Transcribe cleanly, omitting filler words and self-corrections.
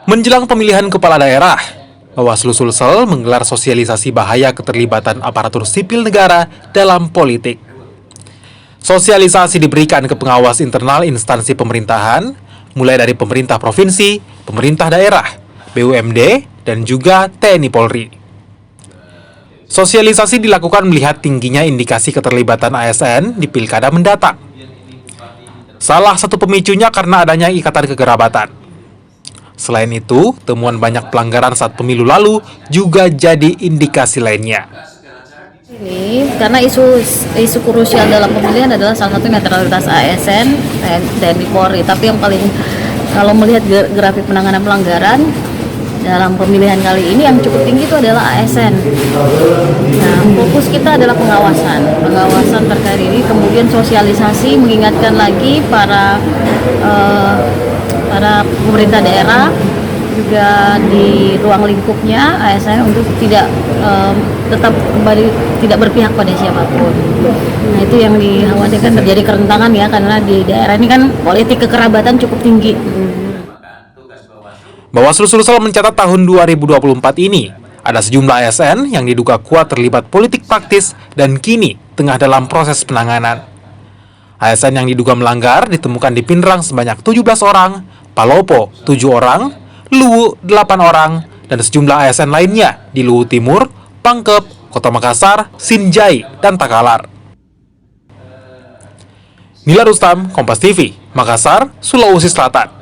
Menjelang pemilihan kepala daerah, Bawaslu Sulsel menggelar sosialisasi bahaya keterlibatan aparatur sipil negara dalam politik. Sosialisasi diberikan ke pengawas internal instansi pemerintahan, mulai dari pemerintah provinsi, pemerintah daerah, BUMD, dan juga TNI Polri. Sosialisasi dilakukan melihat tingginya indikasi keterlibatan ASN di pilkada mendatang. Salah satu pemicunya karena adanya ikatan kekerabatan. Selain itu, temuan banyak pelanggaran saat pemilu lalu juga jadi indikasi lainnya. Ini karena isu krusial dalam pemilihan adalah salah satu netralitas ASN dan Polri. Tapi yang paling, kalau melihat grafik penanganan pelanggaran dalam pemilihan kali ini yang cukup tinggi itu adalah ASN. Nah, fokus kita adalah pengawasan terkait ini, kemudian sosialisasi, mengingatkan lagi para pemerintah daerah juga di ruang lingkupnya ASN untuk tetap kembali tidak berpihak pada siapapun. Nah, itu yang dikhawatirkan terjadi kerentanan ya, karena di daerah ini kan politik kekerabatan cukup tinggi. Bawaslu Sulsel mencatat tahun 2024 ini ada sejumlah ASN yang diduga kuat terlibat politik praktis dan kini tengah dalam proses penanganan. ASN yang diduga melanggar ditemukan di Pinrang sebanyak 17 orang, Palopo 7 orang, Luwu 8 orang, dan sejumlah ASN lainnya di Luwu Timur, Pangkep, Kota Makassar, Sinjai, dan Takalar. Nila Rustam, Kompas TV, Makassar, Sulawesi Selatan.